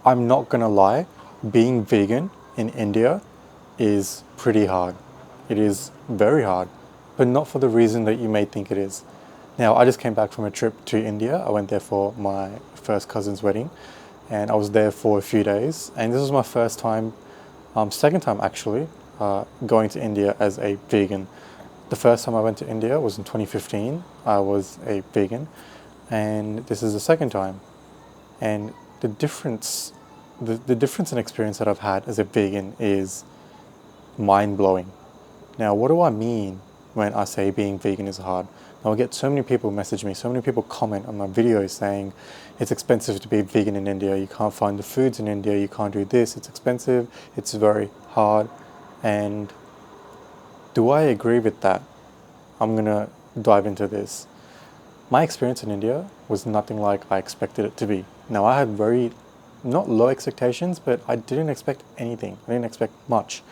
I'm not gonna lie, being vegan in India is pretty hard. It is very hard, but not for the reason that you may think it is. Now, I just came back from a trip to India. I went there for my first cousin's wedding, and I was there for a few days. And this was my first time, second time actually, going to India as a vegan. The first time I went to India was in 2015. I was a vegan, and this is the second time. And the difference, the difference in experience that I've had as a vegan is mind blowing. Now, what do I mean when I say being vegan is hard? Now, I get so many people message me, so many people comment on my videos saying it's expensive to be vegan in India, you can't find the foods in India, you can't do this, it's expensive, it's very hard. And do I agree with that? I'm gonna dive into this. My experience in India was nothing like I expected it to be. Now, I had very, not low expectations, but I didn't expect anything. I didn't expect much.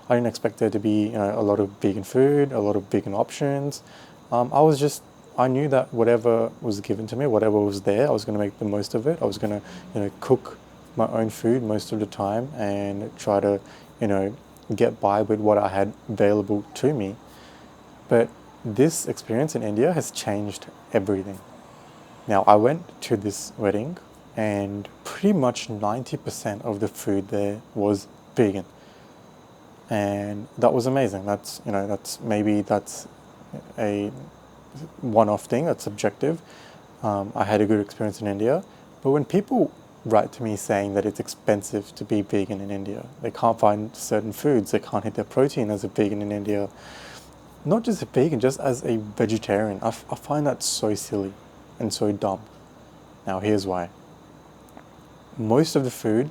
I didn't expect there to be, a lot of vegan food, a lot of vegan options. I knew that whatever was given to me, whatever was there, I was going to make the most of it. I was going to, cook my own food most of the time and try to, get by with what I had available to me. But this experience in India has changed everything. Now, I went to this wedding and pretty much 90% of the food there was vegan. And that was amazing. That's a one-off thing, that's subjective. I had a good experience in India. But when people write to me saying that it's expensive to be vegan in India, they can't find certain foods, they can't hit their protein as a vegan in India, not just a vegan, just as a vegetarian, I find that so silly and so dumb. Now, here's why. Most of the food,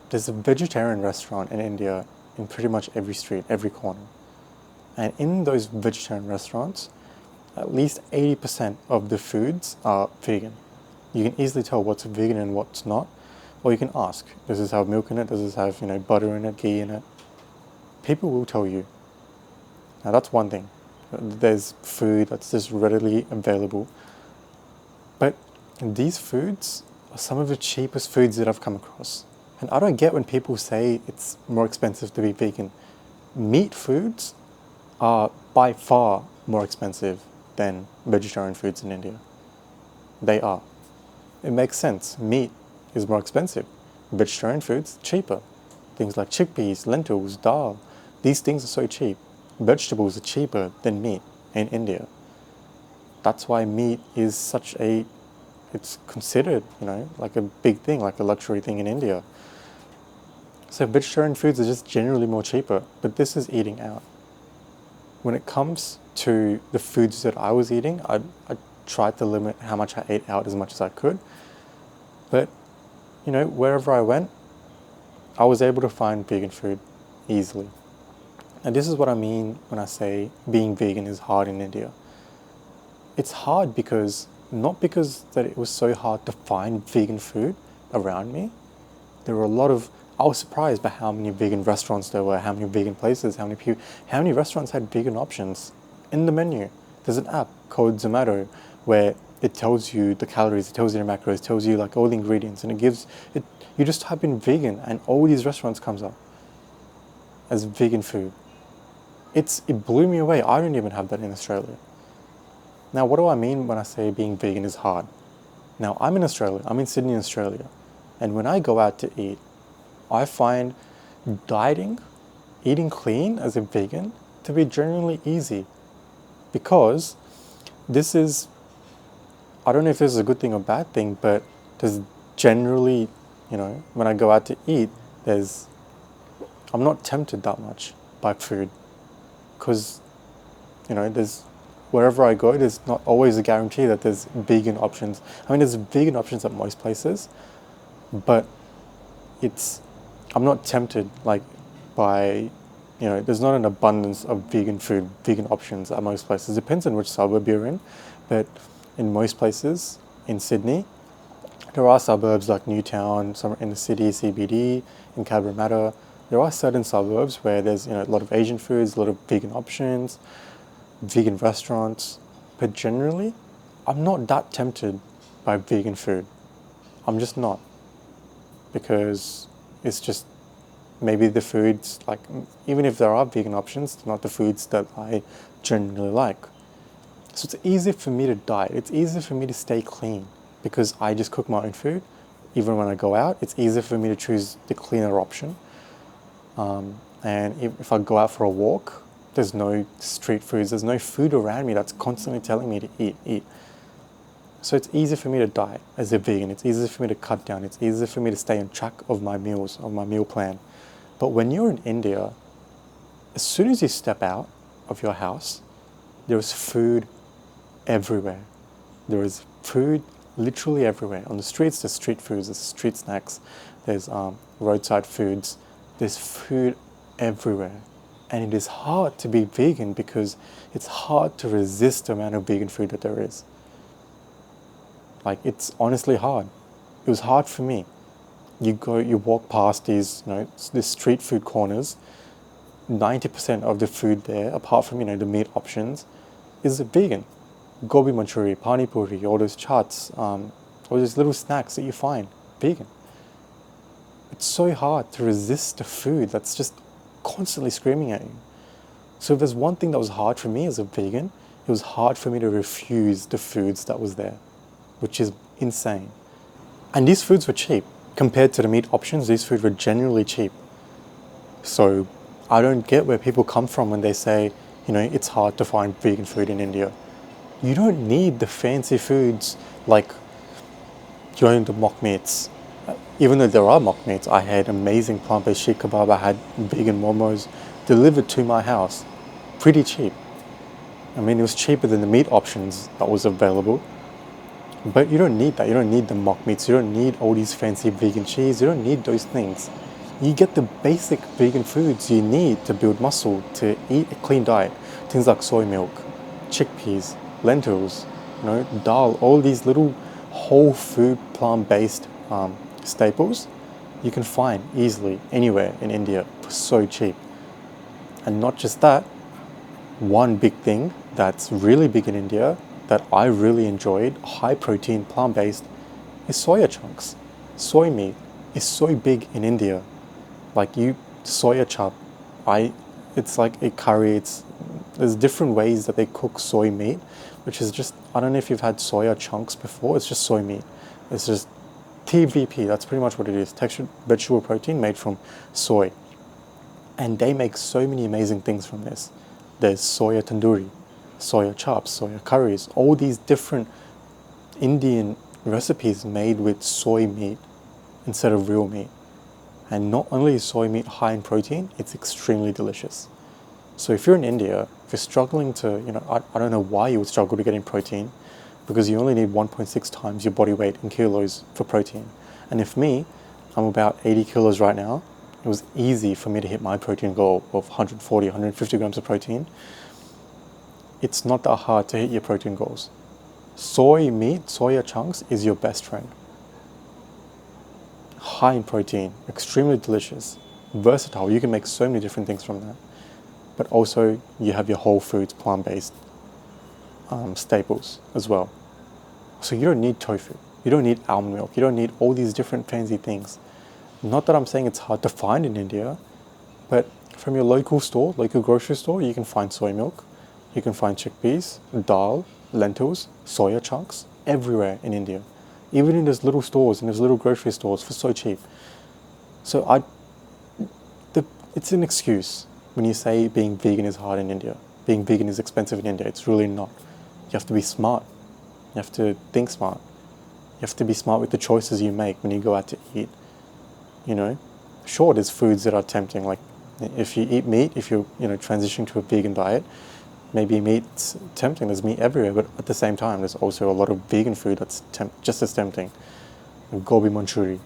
there's a vegetarian restaurant in India in pretty much every street, every corner. And in those vegetarian restaurants, at least 80% of the foods are vegan. You can easily tell what's vegan and what's not, or you can ask, does this have milk in it? Does this have, butter in it, ghee in it? People will tell you. Now, that's one thing. There's food that's just readily available. But these foods are some of the cheapest foods that I've come across. And I don't get when people say it's more expensive to be vegan. Meat foods are by far more expensive than vegetarian foods in India. They are. It makes sense. Meat is more expensive. Vegetarian foods, cheaper. Things like chickpeas, lentils, dal. These things are so cheap. Vegetables are cheaper than meat in India. That's why meat is it's considered, like a big thing, like a luxury thing in India. So vegetarian foods are just generally more cheaper, but this is eating out. When it comes to the foods that I was eating, I tried to limit how much I ate out as much as I could. But, wherever I went, I was able to find vegan food easily. And this is what I mean when I say being vegan is hard in India. It's hard not because that it was so hard to find vegan food around me. I was surprised by how many vegan restaurants there were, how many vegan places, how many restaurants had vegan options in the menu. There's an app called Zomato where it tells you the calories, it tells you the macros, it tells you like all the ingredients, and you just type in vegan and all these restaurants comes up as vegan food. It blew me away. I don't even have that in Australia. Now, what do I mean when I say being vegan is hard? Now, I'm in Australia. I'm in Sydney, Australia. And when I go out to eat, I find eating clean as a vegan, to be genuinely easy. Because I don't know if this is a good thing or bad thing, but there's generally, when I go out to eat, I'm not tempted that much by food. Because, wherever I go, there's not always a guarantee that there's vegan options. There's vegan options at most places, but I'm not tempted by, there's not an abundance of vegan food, vegan options at most places. It depends on which suburb you're in, but in most places in Sydney, there are suburbs like Newtown, some in the city, CBD, in Cabramatta. There are certain suburbs where there's a lot of Asian foods, a lot of vegan options, vegan restaurants, but generally, I'm not that tempted by vegan food. I'm just not, because it's just maybe the foods, like, even if there are vegan options, they're not the foods that I genuinely like. So it's easier for me to diet. It's easier for me to stay clean because I just cook my own food. Even when I go out, it's easier for me to choose the cleaner option. And if I go out for a walk, there's no street foods, there's no food around me that's constantly telling me to eat. So it's easier for me to diet as a vegan. It's easier for me to cut down. It's easier for me to stay on track of my meals, of my meal plan. But when you're in India, as soon as you step out of your house, there is food everywhere. There is food literally everywhere. On the streets, there's street foods, there's street snacks, there's roadside foods. There's food everywhere. And it is hard to be vegan because it's hard to resist the amount of vegan food that there is. Like, it's honestly hard. It was hard for me. You walk past these, these street food corners. 90% of the food there, apart from, the meat options, is vegan. Gobi manchuri, pani puri, all those chaats, all those little snacks that you find, vegan. It's so hard to resist the food that's just constantly screaming at you. So if there's one thing that was hard for me as a vegan, it was hard for me to refuse the foods that was there, which is insane. And these foods were cheap. Compared to the meat options, these foods were genuinely cheap. So I don't get where people come from when they say, it's hard to find vegan food in India. You don't need the fancy foods like, the mock meats. Even though there are mock meats, I had amazing plant-based sheikh kebab, I had vegan momos delivered to my house, pretty cheap. I mean, it was cheaper than the meat options that was available. But you don't need that. You don't need the mock meats. You don't need all these fancy vegan cheese. You don't need those things. You get the basic vegan foods you need to build muscle, to eat a clean diet. Things like soy milk, chickpeas, lentils, dal, all these little whole food plant-based staples you can find easily anywhere in India for so cheap. And not just that, one big thing that's really big in India that I really enjoyed, high protein, plant-based, is soya chunks. Soy meat is so big in India. Like soya chop, it's like a curry, there's different ways that they cook soy meat, which is just, I don't know if you've had soya chunks before, it's just soy meat. It's just TVP, that's pretty much what it is, textured vegetable protein made from soy. And they make so many amazing things from this. There's soya tandoori, soya chops, soya curries, all these different Indian recipes made with soy meat instead of real meat. And not only is soy meat high in protein, it's extremely delicious. So if you're in India, if you're struggling to, I don't know why you would struggle to get in protein, because you only need 1.6 times your body weight in kilos for protein. And if I'm about 80 kilos right now, it was easy for me to hit my protein goal of 140, 150 grams of protein. It's not that hard to hit your protein goals. Soy meat, soya chunks is your best friend. High in protein, extremely delicious, versatile. You can make so many different things from that. But also you have your whole foods, plant-based staples as well. So you don't need tofu. You don't need almond milk. You don't need all these different fancy things. Not that I'm saying it's hard to find in India, but from your local store, local grocery store, you can find soy milk. You can find chickpeas, dal, lentils, soya chunks everywhere in India. Even in those little stores, in those little grocery stores for so cheap. So it's an excuse when you say being vegan is hard in India. Being vegan is expensive in India. It's really not. You have to be smart. You have to think smart. You have to be smart with the choices you make when you go out to eat. Sure, there's foods that are tempting. Like if you eat meat, if you're transitioning to a vegan diet, maybe meat's tempting. There's meat everywhere, but at the same time, there's also a lot of vegan food that's just as tempting. Gobi manchuri,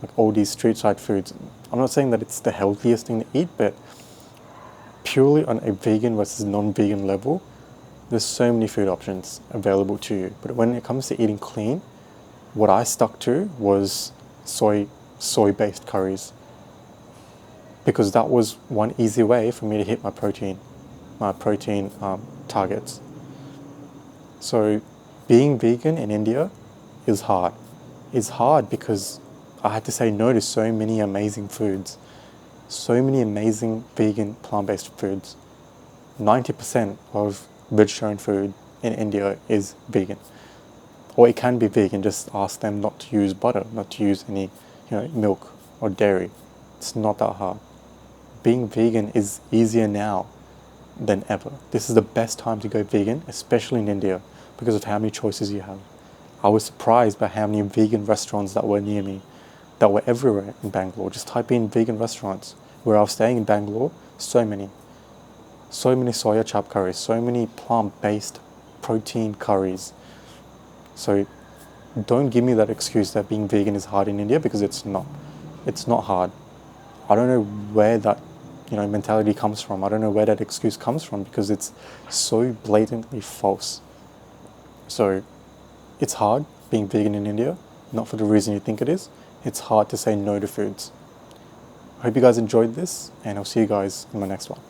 like all these street side foods. I'm not saying that it's the healthiest thing to eat, but purely on a vegan versus non-vegan level, there's so many food options available to you. But when it comes to eating clean, what I stuck to was soy-based curries, because that was one easy way for me to hit my protein targets. So being vegan in India is hard. is hard because I had to say no to so many amazing foods, so many amazing vegan plant-based foods. 90% of vegetarian food in India is vegan, or it can be vegan. Just ask them not to use butter, not to use any, milk or dairy. It's not that hard. Being vegan is easier now than ever. This is the best time to go vegan, especially in India, because of how many choices you have. I was surprised by how many vegan restaurants that were near me, that were everywhere in Bangalore. Just type in vegan restaurants. Where I was staying in Bangalore, so many. So many soya chap curries, so many plant-based protein curries. So don't give me that excuse that being vegan is hard in India, because it's not. It's not hard. I don't know where that mentality comes from. I don't know where that excuse comes from, because it's so blatantly false. So it's hard being vegan in India, not for the reason you think it is. It's hard to say no to foods. I hope you guys enjoyed this, and I'll see you guys in my next one.